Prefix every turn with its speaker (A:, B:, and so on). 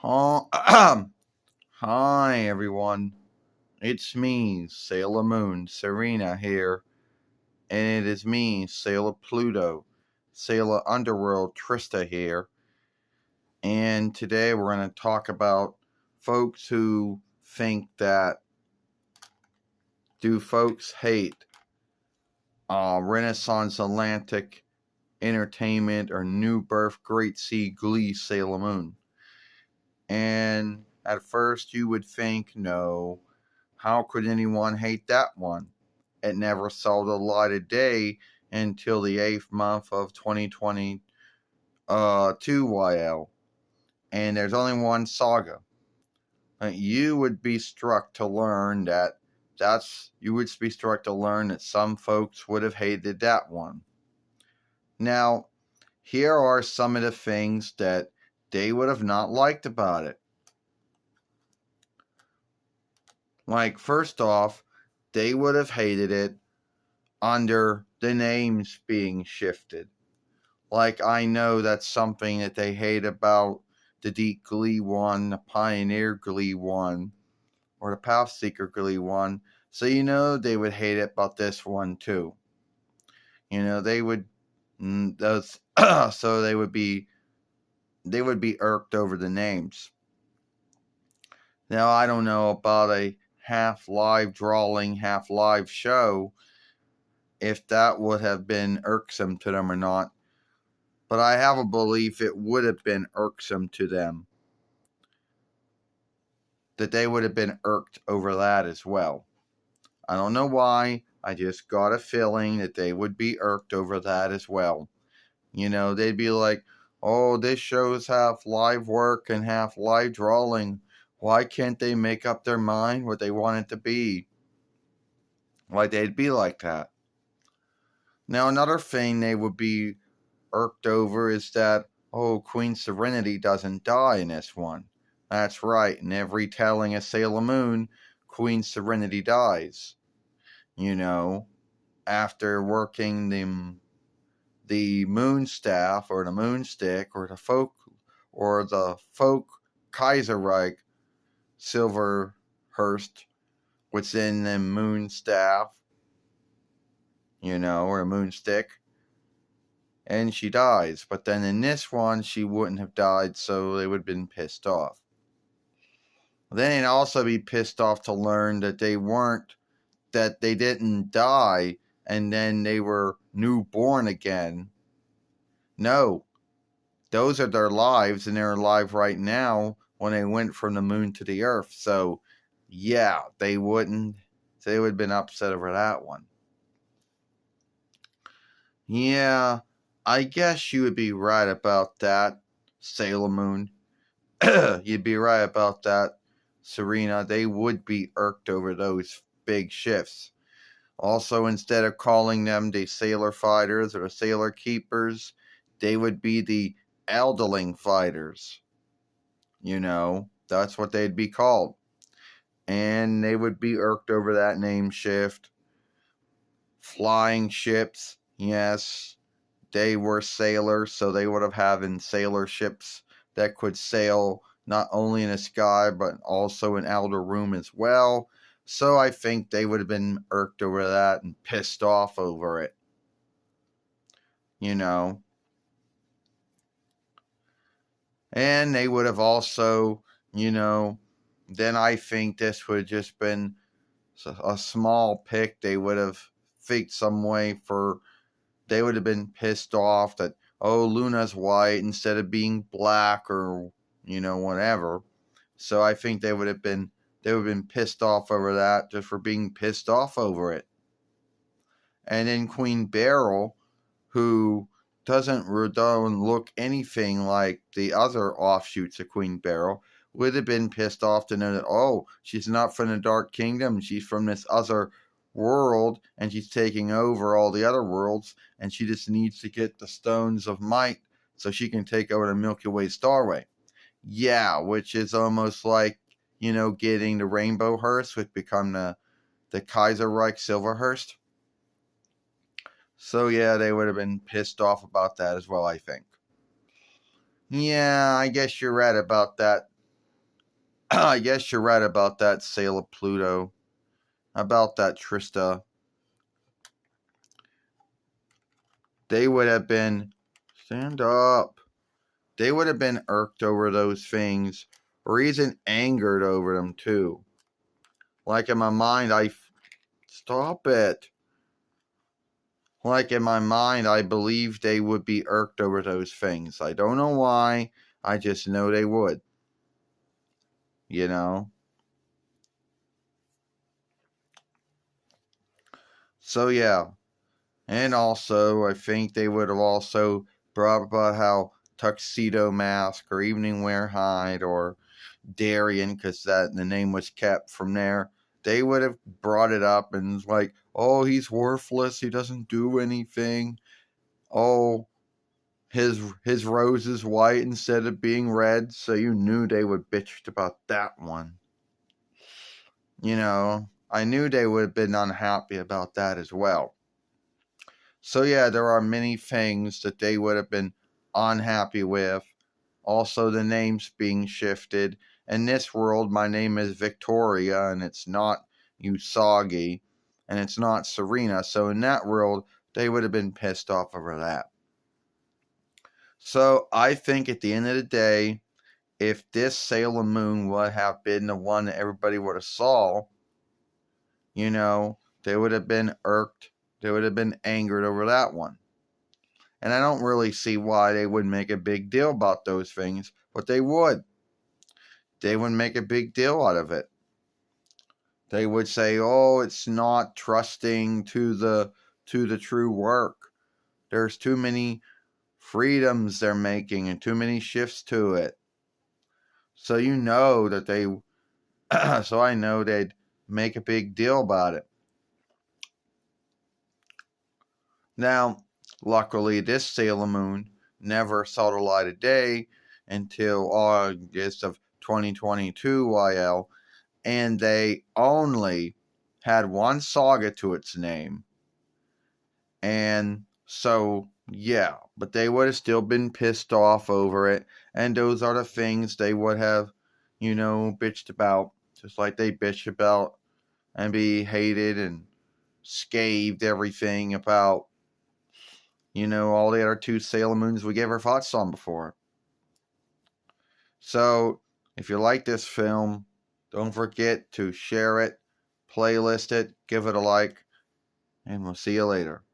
A: Hi, hi, everyone. It's me, Sailor Moon, Serena here, and it is me, Sailor Pluto, Sailor Underworld, Trista here. And today we're going to talk about folks who think that do folks hate Renaissance Atlantic Entertainment or New Birth Great Sea Glee Sailor Moon. And at first you would think, no, how could anyone hate that one? It never saw the light of day until the 8th month of 2022 YL. And there's only one saga. You would be struck to learn that some folks would have hated that one. Now, here are some of the things that they would have not liked about it. Like, first off, they would have hated it under the names being shifted. Like, I know that's something that they hate about the Deep Glee one, the Pioneer Glee one, or the Pathseeker Glee one. So they would hate it about this one too. They would those so they would be irked over the names. Now, I don't know about a half live drawing, half live show, if that would have been irksome to them or not. But I have a belief it would have been irksome to them. That they would have been irked over that as well. I don't know why. I just got a feeling that they would be irked over that as well. They'd be like, oh, this show's half live work and half live drawing. Why can't they make up their mind what they want it to be? Why they'd be like that. Now, another thing they would be irked over is that, oh, Queen Serenity doesn't die in this one. That's right, in every telling of Sailor Moon, Queen Serenity dies. After working the moon staff or the moon stick or the folk Kaiserreich Silverhurst within the moon staff, or a moon stick. And she dies. But then in this one, she wouldn't have died, so they would have been pissed off. Then they'd also be pissed off to learn that they didn't die and then they were newborn again. No. Those are their lives, and they're alive right now when they went from the moon to the earth. So, yeah, they would have been upset over that one. Yeah, I guess you would be right about that, Sailor Moon. You'd be right about that, Serena. They would be irked over those big shifts. Also, instead of calling them the Sailor Fighters or the Sailor Keepers, they would be the Elderling Fighters. That's what they'd be called. And they would be irked over that name shift. Flying ships, yes. They were sailors, so they would have had sailor ships that could sail not only in the sky, but also in outer room as well. So I think they would have been irked over that and pissed off over it. And they would have also, then I think this would have just been a small pick. They would have faked some way they would have been pissed off that, oh, Luna's white instead of being black or, whatever. So I think they would have been pissed off over that just for being pissed off over it. And then Queen Beryl, who doesn't look anything like the other offshoots of Queen Beryl, would have been pissed off to know that, oh, she's not from the Dark Kingdom, she's from this other world, and she's taking over all the other worlds, and she just needs to get the Stones of Might so she can take over the Milky Way Starway. Yeah, which is almost like, getting the Rainbow Hearst, which become the Kaiserreich Silverhurst. So yeah, they would have been pissed off about that as well, I think. Yeah, I guess you're right about that. I guess you're right about that, Sale of Pluto. About that, Trista. They would have been. Stand up. They would have been irked over those things, or even angered over them, too. Like in my mind, Stop it. Like in my mind, I believe they would be irked over those things. I don't know why. I just know they would. You know? So, yeah. And also, I think they would have also brought up about how Tuxedo Mask or Evening Wear Hyde or Darien, because that the name was kept from there. They would have brought it up and was like, oh, he's worthless. He doesn't do anything. Oh, his rose is white instead of being red. So you knew they would bitch about that one. You know, I knew they would have been unhappy about that as well. So yeah, there are many things that they would have been unhappy with. Also, the names being shifted. In this world, my name is Victoria, and it's not Usagi, and it's not Serena. So in that world, they would have been pissed off over that. So I think at the end of the day, if this Sailor Moon would have been the one that everybody would have saw, you know, they would have been irked. They would have been angered over that one. And I don't really see why they would make a big deal about those things, but they would. They would make a big deal out of it. They would say, "Oh, it's not trusting to the true work. There's too many freedoms they're making and too many shifts to it." So you know that they so I know they'd make a big deal about it. Now, luckily, this Sailor Moon never saw the light of day until August of 2022 YL, and they only had one saga to its name. And so, yeah, but they would have still been pissed off over it, and those are the things they would have, bitched about, just like they bitch about and be hated and scathed everything about all the other two Sailor Moons we gave our thoughts on before. So, if you like this film, don't forget to share it, playlist it, give it a like, and we'll see you later.